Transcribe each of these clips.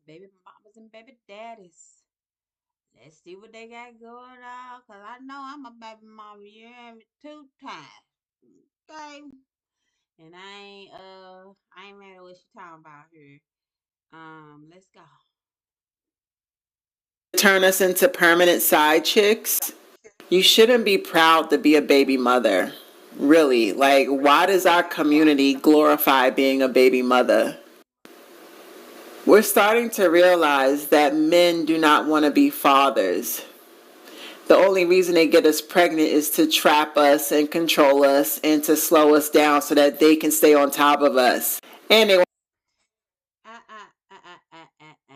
baby mamas and baby daddies. Let's see what they got going on. Cause I know I'm a baby mama. You hear me? 2 times. Okay. And I ain't mad at what you talking about here. Let's go. Turn us into permanent side chicks. You shouldn't be proud to be a baby mother. Really. Like, why does our community glorify being a baby mother? We're starting to realize that men do not want to be fathers. The only reason they get us pregnant is to trap us and control us and to slow us down so that they can stay on top of us. And they I, I, I, I, I.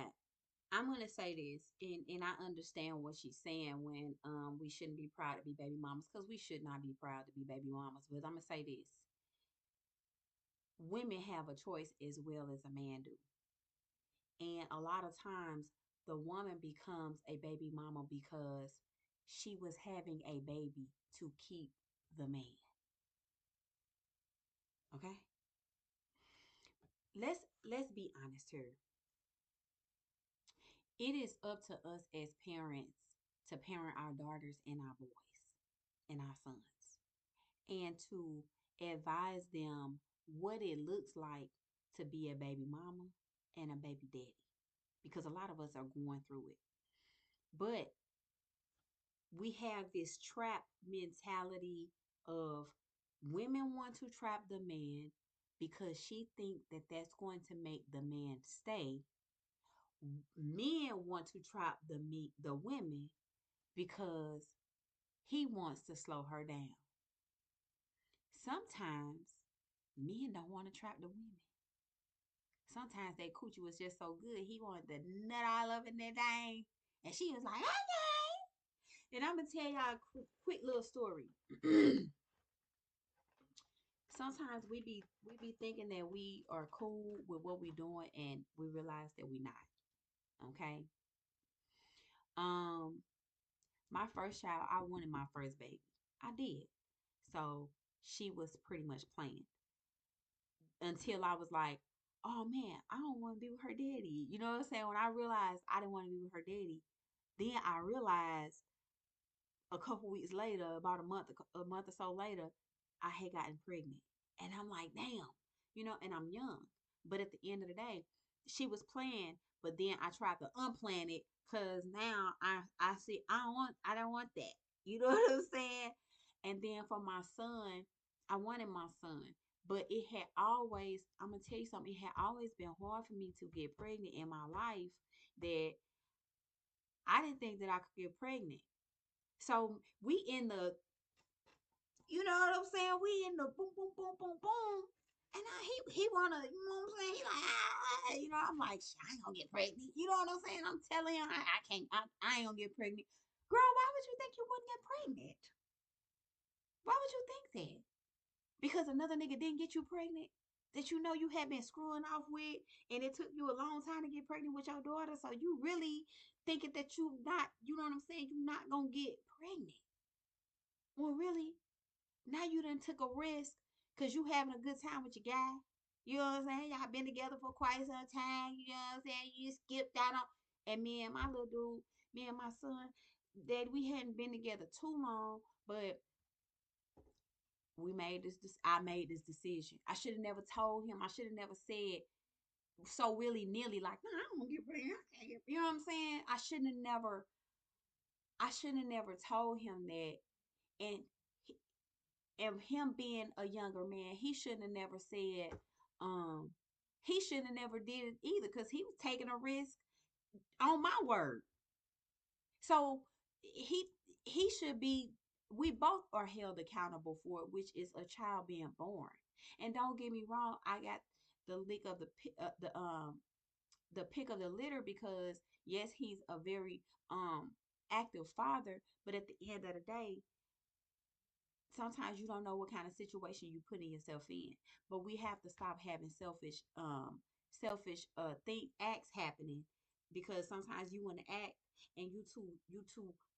I'm gonna say this, and I understand what she's saying when we shouldn't be proud to be baby mamas, because we should not be proud to be baby mamas. But I'm gonna say this: women have a choice as well as a man do, and a lot of times the woman becomes a baby mama because she was having a baby to keep the man. Okay, let's be honest here. It is up to us as parents to parent our daughters and our boys and our sons, and to advise them what it looks like to be a baby mama and a baby daddy, because a lot of us are going through it. But we have this trap mentality of women want to trap the man because she think that that's going to make the man stay. Men want to trap the women because he wants to slow her down. Sometimes men don't want to trap the women. Sometimes that coochie was just so good, he wanted to nut all up in that thing. And she was like, okay. And I'm going to tell y'all a quick little story. Sometimes we be thinking that we are cool with what we doing and we realize that we not. Okay. Um, my first child, I wanted my first baby. I did. So she was pretty much planned until I was like, oh man, I don't want to be with her daddy. You know what I'm saying? When I realized I didn't want to be with her daddy, then I realized a couple weeks later, about a month or so later, I had gotten pregnant. And I'm like, damn, and I'm young. But at the end of the day, she was planned, but then I tried to unplan it because now I see I don't want that. You know what I'm saying? And then for my son, I wanted my son. But it had always, I'm gonna tell you something, it had always been hard for me to get pregnant in my life, that I didn't think that I could get pregnant. So we in the, you know what I'm saying? We in the boom, boom, boom, boom, boom. And he wanna, you know what I'm saying? He like, I'm like, I ain't gonna get pregnant. You know what I'm saying? I'm telling him, I can't, I ain't gonna get pregnant. Girl, why would you think you wouldn't get pregnant? Why would you think that? Because another nigga didn't get you pregnant? That you know you had been screwing off with, and it took you a long time to get pregnant with your daughter. So you really thinking that you not, you know what I'm saying? You not gonna get pregnant. Well, really, now you done took a risk because you having a good time with your guy. You know what I'm saying? Y'all been together for quite some time. You know what I'm saying? You skipped out on, and me and my little dude, me and my son, that we hadn't been together too long, but I made this decision. I should have never told him. I should have never said so willy nilly, like, no, I don't want to get pregnant. I can't get, you know what I'm saying? I shouldn't have never told him that. And and him being a younger man, he shouldn't have never said, um, he shouldn't have never did it either, because he was taking a risk on my word. So he he should be. We both are held accountable for it, which is a child being born. And don't get me wrong, I got the lick of the pick of the litter, because yes, he's a very active father, but at the end of the day, sometimes you don't know what kind of situation you putting yourself in. But we have to stop having selfish think acts happening, because sometimes you want to act and you too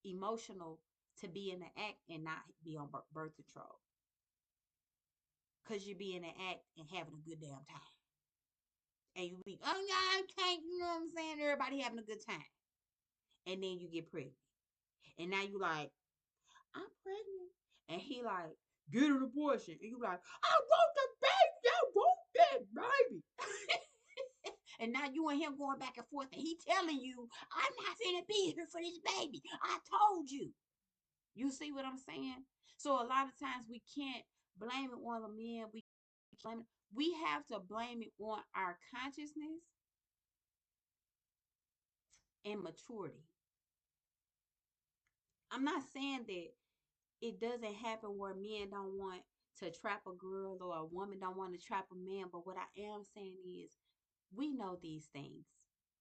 emotional to be in the act and not be on birth control, because you be in the act and having a good damn time, and you be, oh yeah, I can't, you know what I'm saying? everybody having a good time. And then you get pregnant. And now you like, I'm pregnant. And he like, get an abortion. And you like, I want the baby. I want that baby. And now you and him going back and forth, and he telling you, I'm not finna be here for this baby. I told you. You see what I'm saying? So a lot of times we can't blame it on the men. We have to blame it on our consciousness and maturity. I'm not saying that it doesn't happen where men don't want to trap a girl or a woman don't want to trap a man, but what I am saying is we know these things.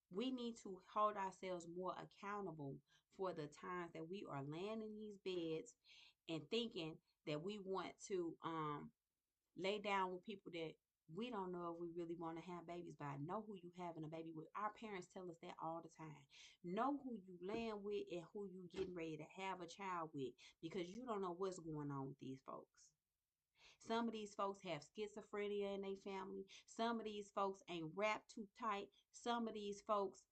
We need to hold ourselves more accountable for the times that we are laying in these beds and thinking that we want to lay down with people that we don't know if we really want to have babies by. Know who you having a baby with. Our parents tell us that all the time. Know who you laying with and who you getting ready to have a child with, because you don't know what's going on with these folks. Some of these folks have schizophrenia in their family. Some of these folks ain't wrapped too tight. Some of these folks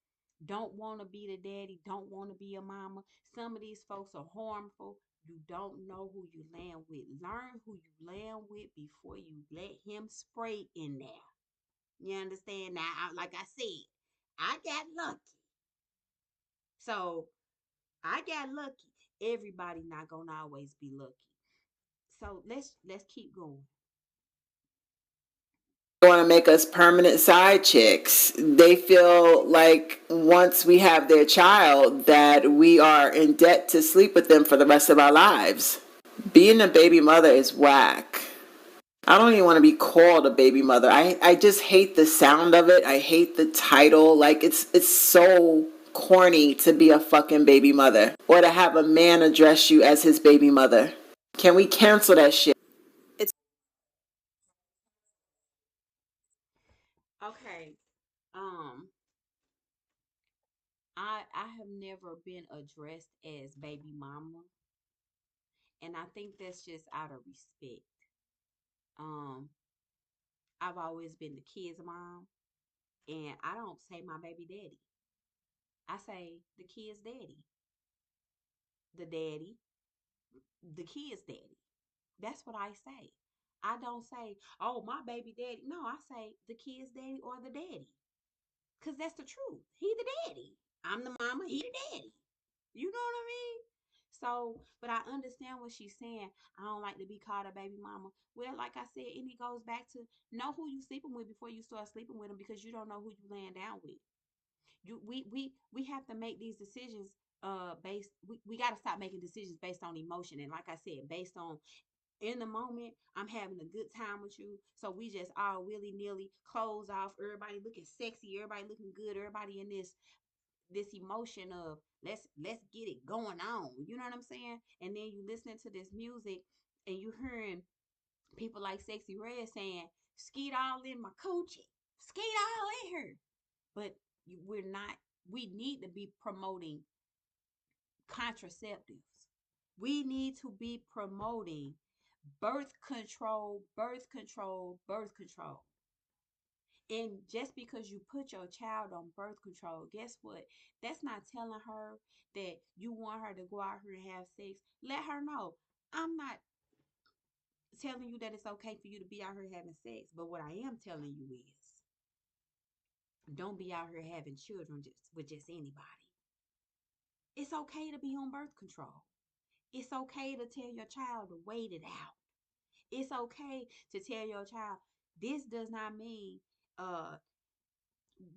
don't want to be the daddy, don't want to be a mama. Some of these folks are harmful. You don't know who you land with. Learn who you land with before you let him spray in there. You understand? Now, like I said, I got lucky. So I got lucky. Everybody not gonna always be lucky. So let's keep going. Want to make us permanent side chicks. They feel like once we have their child that we are in debt to sleep with them for the rest of our lives. Being a baby mother is whack. I don't even want to be called a baby mother. I just hate the sound of it. I hate the title. Like it's so corny to be a fucking baby mother or to have a man address you as his baby mother. Can we cancel that shit? Okay. Um, I have never been addressed as baby mama, and I think that's just out of respect. Um, I've always been the kid's mom, and I don't say my baby daddy. I say the kid's daddy, the daddy, the kid's daddy. That's what I say. I don't say, oh, my baby daddy. No, I say the kid's daddy or the daddy. Because that's the truth. He the daddy. I'm the mama, he the daddy. You know what I mean? So, but I understand what she's saying. I don't like to be called a baby mama. Well, like I said, and it goes back to know who you sleeping with before you start sleeping with them, because you don't know who you laying down with. We have to make these decisions based we got to stop making decisions based on emotion, and like I said, based on in the moment, I'm having a good time with you. So we just all willy nilly, clothes off, everybody looking sexy, everybody looking good, everybody in this emotion of let's get it going on. You know what I'm saying? And then you listening to this music and you hearing people like Sexy Red saying, skeet all in my coochie, skeet all in her. But we're not, we need to be promoting contraceptives. We need to be promoting birth control, birth control, birth control. And just because you put your child on birth control, guess what? That's not telling her that you want her to go out here and have sex. Let her know. I'm not telling you that it's okay for you to be out here having sex. But what I am telling you is don't be out here having children with just anybody. It's okay to be on birth control. It's okay to tell your child to wait it out. It's okay to tell your child this does not mean uh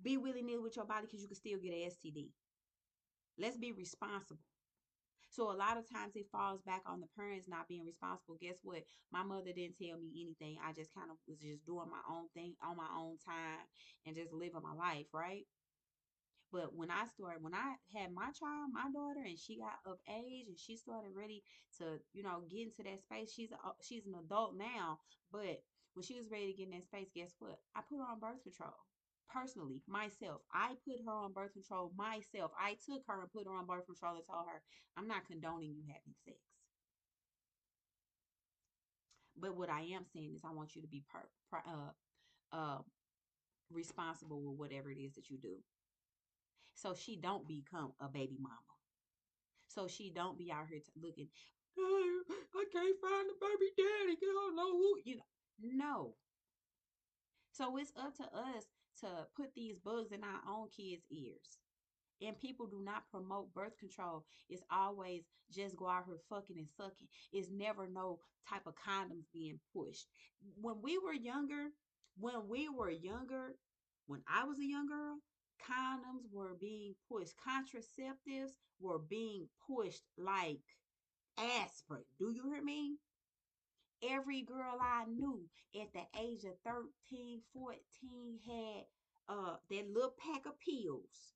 be willy nilly with your body because you can still get a STD. Let's be responsible. So a lot of times it falls back on the parents not being responsible. Guess what? My mother didn't tell me anything. I just kind of was just doing my own thing on my own time and just living my life, right? But when I had my child, my daughter, and she got of age and she started ready to, get into that space. She's an adult now, but when she was ready to get in that space, guess what? I put her on birth control. Personally, myself, I put her on birth control myself. I took her and put her on birth control and told her, I'm not condoning you having sex. But what I am saying is, I want you to be uh, responsible with whatever it is that you do. So she don't become a baby mama. So she don't be out here looking, "Oh, I can't find the baby daddy. I don't know who, you know." No. So it's up to us to put these bugs in our own kids' ears. And people do not promote birth control. It's always just go out here fucking and sucking. It's never no type of condoms being pushed. When we were younger, when we were younger, when I was a young girl, condoms were being pushed. Contraceptives were being pushed like aspirin. Do you hear me? Every girl I knew at the age of 13, 14 had that little pack of pills,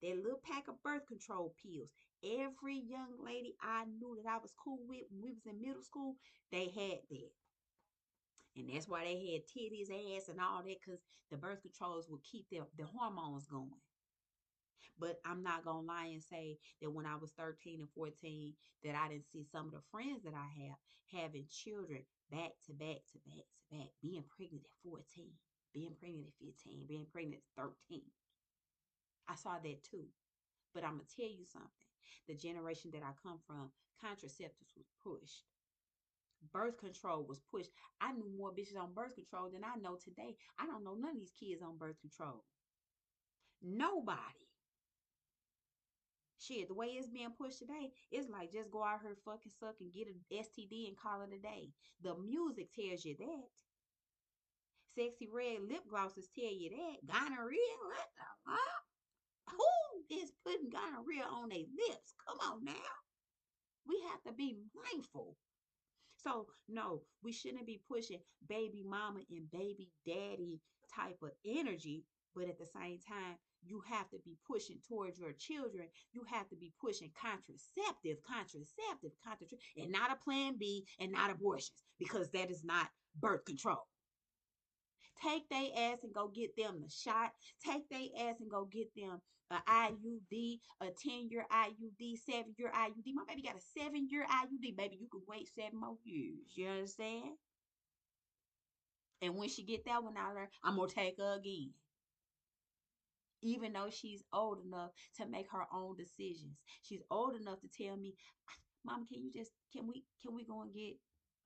that little pack of birth control pills. Every young lady I knew that I was cool with when we was in middle school, they had that. And that's why they had titties, ass, and all that, because the birth controls would keep the hormones going. But I'm not gonna lie and say that when I was 13 and 14, that I didn't see some of the friends that I have having children back to back to back to back, being pregnant at 14, being pregnant at 15, being pregnant at 13. I saw that too. But I'm gonna tell you something. The generation that I come from, contraceptives was pushed. Birth control was pushed. I knew more bitches on birth control than I know today. I don't know none of these kids on birth control. Nobody. Shit, the way it's being pushed today, it's like just go out here fucking suck and get an STD and call it a day. The music tells you that. Sexy red lip glosses tell you that. Gonorrhea, what the fuck? Who is putting gonorrhea on their lips? Come on now. We have to be mindful. So no, we shouldn't be pushing baby mama and baby daddy type of energy, but at the same time, you have to be pushing towards your children. You have to be pushing contraceptive, and not a plan B and not abortions, because that is not birth control. Take they ass and go get them the shot. Take they ass and go get them a IUD, a 10-year IUD, 7-year IUD. My baby got a 7-year IUD. Baby, you can wait 7 more years. You understand? And when she get that one out of her, I'm gonna take her again. Even though she's old enough to make her own decisions. She's old enough to tell me, Mom, can we go and get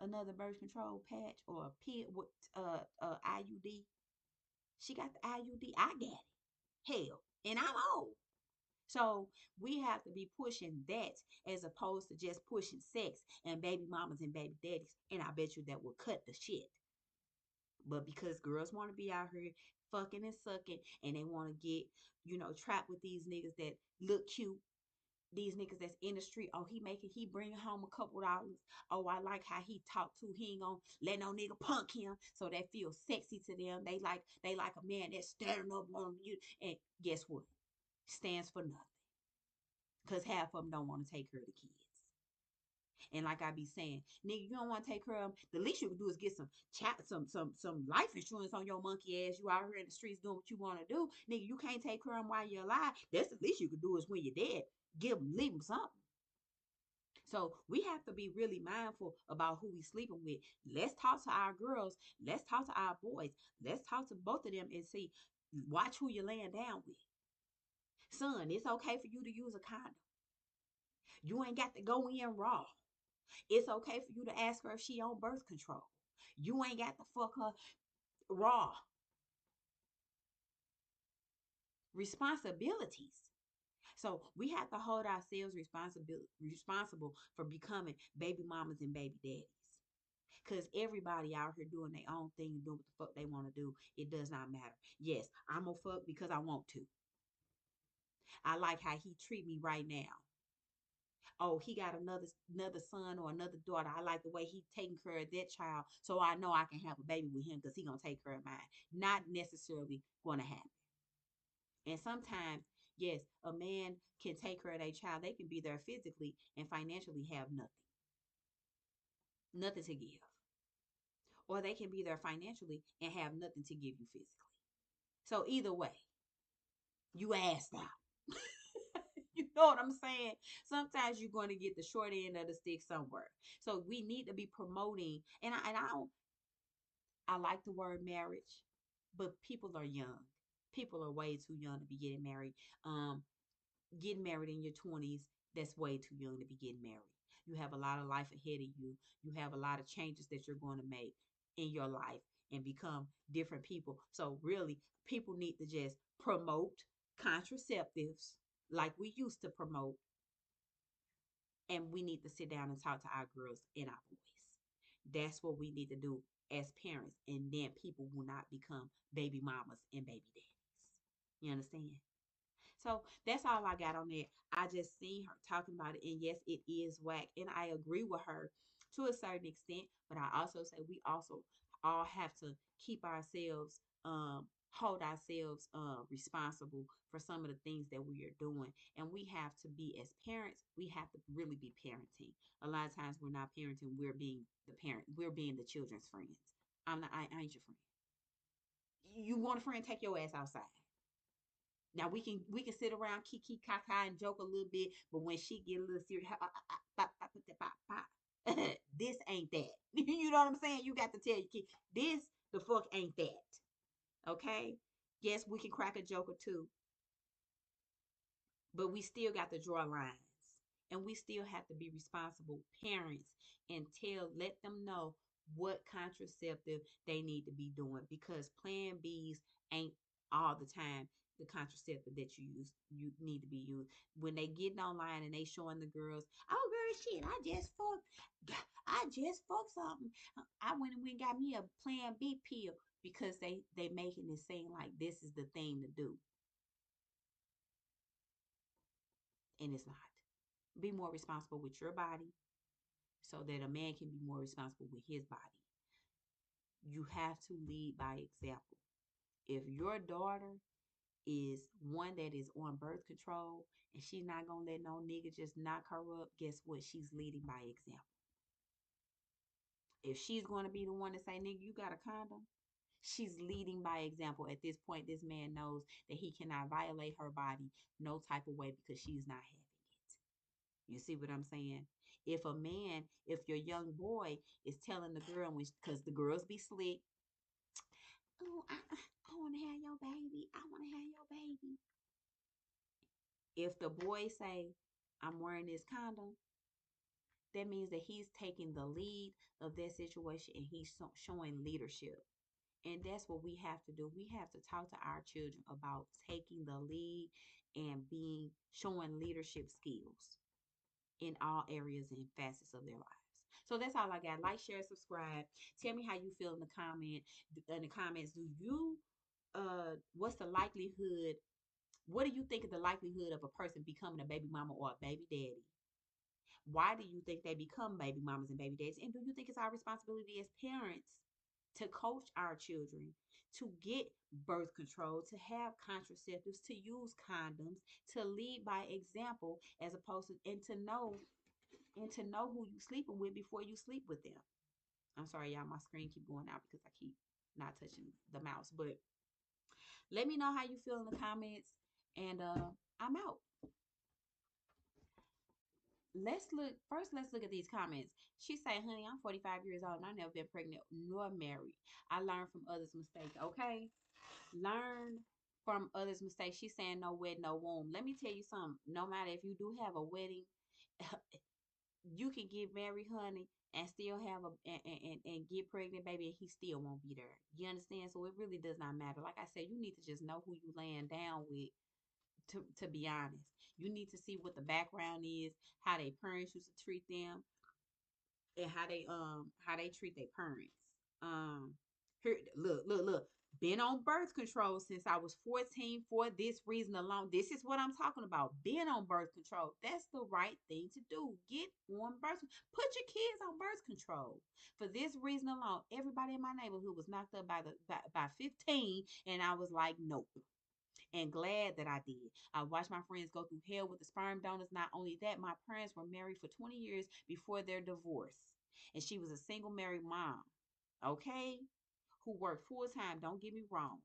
another birth control patch or a pill with IUD? She got the IUD. I got it. Hell, and I'm old. So we have to be pushing that as opposed to just pushing sex and baby mamas and baby daddies. And I bet you that will cut the shit. But because girls want to be out here fucking and sucking and they want to get, trapped with these niggas that look cute, these niggas that's in the street. Oh, he bringing home a couple dollars. Oh, I like how he talk to. He ain't gonna let no nigga punk him. So that feels sexy to them. They like a man that's standing up on you. And guess what? Stands for nothing. Cause half of them don't want to take care of the kids. And like I be saying, nigga, you don't want to take care of them. The least you can do is get some life insurance on your monkey ass. You out here in the streets doing what you want to do, nigga. You can't take care of them while you're alive. That's the least you can do is when you're dead. Leave them something. So we have to be really mindful about who we sleeping with. Let's talk to our girls. Let's talk to our boys. Let's talk to both of them and see. Watch who you're laying down with. Son, it's okay for you to use a condom. You ain't got to go in raw. It's okay for you to ask her if she on birth control. You ain't got to fuck her raw. Responsibilities. So we have to hold ourselves responsible for becoming baby mamas and baby daddies. Cause everybody out here doing their own thing and doing what the fuck they want to do. It does not matter. Yes, I'm gonna fuck because I want to. I like how he treat me right now. Oh, he got another son or another daughter. I like the way he taking care of that child, so I know I can have a baby with him because he gonna take care of mine. Not necessarily gonna happen. And sometimes, yes, a man can take care of their child. They can be there physically and financially have nothing to give, or they can be there financially and have nothing to give you physically. So either way, you asked out. You know what I'm saying? Sometimes you're going to get the short end of the stick somewhere. So we need to be promoting, and I don't. I like the word marriage, but people are young. People are way too young to be getting married. getting married in your 20s, that's way too young to be getting married. You have a lot of life ahead of you. You have a lot of changes that you're going to make in your life and become different people. So, really, people need to just promote contraceptives like we used to promote, and we need to sit down and talk to our girls and our boys. That's what we need to do as parents, and then people will not become baby mamas and baby daddies. You understand? So that's all I got on that. I just seen her talking about it, and yes, it is whack, and I agree with her to a certain extent. But I also say we also all have to keep ourselves, hold ourselves, responsible for some of the things that we are doing, and we have to be as parents. We have to really be parenting. A lot of times we're not parenting. We're being the parent. We're being the children's friends. I'm not. I ain't your friend. You want a friend? Take your ass outside. Now we can sit around kiki kaka and joke a little bit, but when she get a little serious, this ain't that. You know what I'm saying? You got to tell your kid this the fuck ain't that. Okay? Yes, we can crack a joke or two, but we still got to draw lines. And we still have to be responsible parents and let them know what contraceptive they need to be doing, because plan B's ain't all the time the contraceptive that you need to be used. When they getting online and they showing the girls, oh girl, shit, I just fucked something. I went and got me a plan B pill, because they making it seem like this is the thing to do, and it's not. Be more responsible with your body so that a man can be more responsible with his body. You have to lead by example. If your daughter is one that is on birth control and she's not gonna let no nigga just knock her up, guess what? She's leading by example. If she's gonna be the one to say, nigga, you got a condom, she's leading by example. At this point, this man knows that he cannot violate her body no type of way because she's not having it. You see what I'm saying? If your young boy is telling the girl, because the girls be slick, oh, I want to have your baby. I want to have your baby. If the boy say, I'm wearing this condom, that means that he's taking the lead of that situation and he's showing leadership. And that's what we have to do. We have to talk to our children about taking the lead and showing leadership skills in all areas and facets of their lives. So that's all I got. Like, share, subscribe. Tell me how you feel in the comments. Do you what's the likelihood? What do you think of the likelihood of a person becoming a baby mama or a baby daddy? Why do you think they become baby mamas and baby daddies? And do you think it's our responsibility as parents to coach our children to get birth control, to have contraceptives, to use condoms, to lead by example, as opposed to and to know who you sleeping with before you sleep with them? I'm sorry, y'all, my screen keep going out because I keep not touching the mouse. But let me know how you feel in the comments, and I'm out. Let's look at these comments. She say, honey, I'm 45 years old and I've never been pregnant nor married. I learned from others' mistakes. Okay, learn from others' mistakes. She's saying no wedding, no womb. Let me tell you something. No matter if you do have a wedding, you can get married, honey, and still have and get pregnant, baby, and he still won't be there. You understand? So it really does not matter. Like I said, you need to just know who you laying down with. To be honest, you need to see what the background is, how they parents used to treat them, and how they treat their parents. Here, look. Been on birth control since I was 14 for this reason alone. This is what I'm talking about. Being on birth control. That's the right thing to do. Get on birth. Put your kids on birth control. For this reason alone, everybody in my neighborhood was knocked up by 15, and I was like, nope, and glad that I did. I watched my friends go through hell with the sperm donors. Not only that, my parents were married for 20 years before their divorce, and she was a single married mom, okay, who worked full time. Don't get me wrong.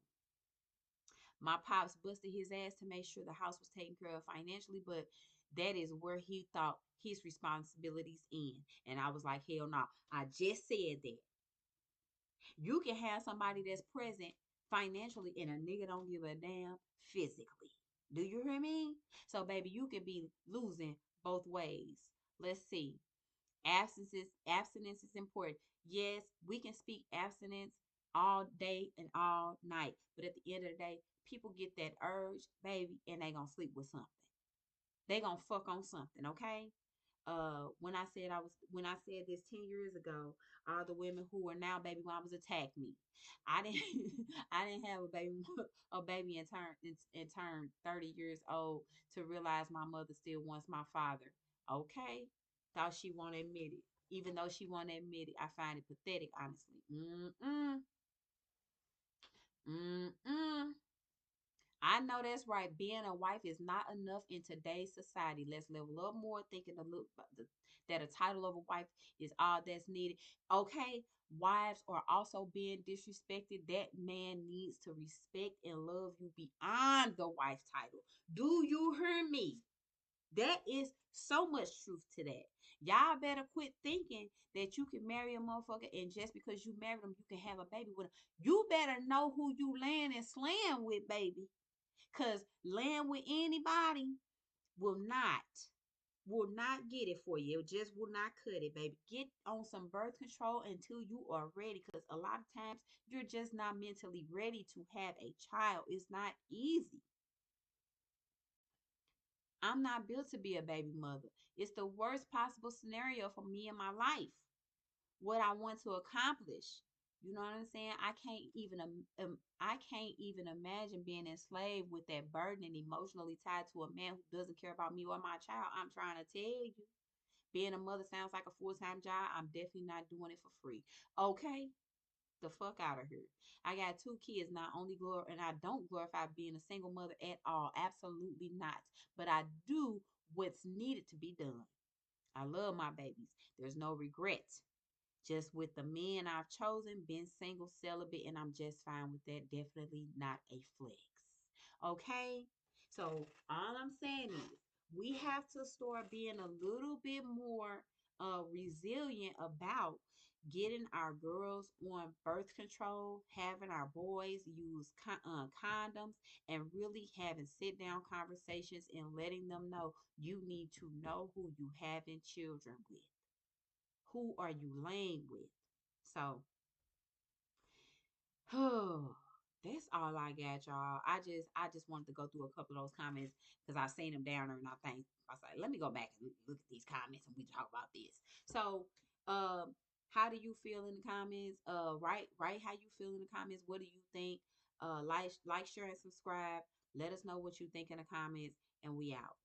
My pops busted his ass to make sure the house was taken care of financially, but that is where he thought his responsibilities end. And I was like, hell no. I just said that. You can have somebody that's present financially and a nigga don't give a damn physically. Do you hear me? So, baby, you could be losing both ways. Let's see. Abstinence is important. Yes, we can speak abstinence all day and all night, but at the end of the day, people get that urge, baby, and they gonna sleep with something. They gonna fuck on something, okay? When I said this 10 years ago, all the women who are now baby mamas attacked me. I didn't I didn't have a baby a baby and turn 30 years old to realize my mother still wants my father. Okay? Thought she won't admit it. Even though she won't admit it, I find it pathetic, honestly. Mm-mm. Mm-mm. I know that's right. Being a wife is not enough in today's society. Let's level up more, thinking that a title of a wife is all that's needed. Okay, wives are also being disrespected. That man needs to respect and love you beyond the wife title. Do you hear me? That is so much truth to that. Y'all better quit thinking that you can marry a motherfucker and just because you married him, you can have a baby with him. You better know who you laying and slaying with, baby. Cause laying with anybody will not get it for you. It just will not cut it, baby. Get on some birth control until you are ready. Cause a lot of times you're just not mentally ready to have a child. It's not easy. I'm not built to be a baby mother. It's the worst possible scenario for me in my life. What I want to accomplish. You know what I'm saying? I can't even imagine being enslaved with that burden and emotionally tied to a man who doesn't care about me or my child. I'm trying to tell you, being a mother sounds like a full-time job. I'm definitely not doing it for free. Okay, the fuck out of here. I got two kids. Not only and I don't glorify being a single mother at all. Absolutely not. But I do what's needed to be done. I love my babies. There's no regret. Just with the men I've chosen, been single, celibate, and I'm just fine with that. Definitely not a flex. Okay? So all I'm saying is we have to start being a little bit more resilient about getting our girls on birth control, having our boys use condoms, and really having sit down conversations and letting them know you need to know who you having children with. Who are you laying with? So, oh, that's all I got, y'all. I just wanted to go through a couple of those comments because I seen them down there, and I was like, let me go back and look at these comments and we talk about this. So, how do you feel in the comments? Write how you feel in the comments. What do you think? Like, share, and subscribe. Let us know what you think in the comments, and we out.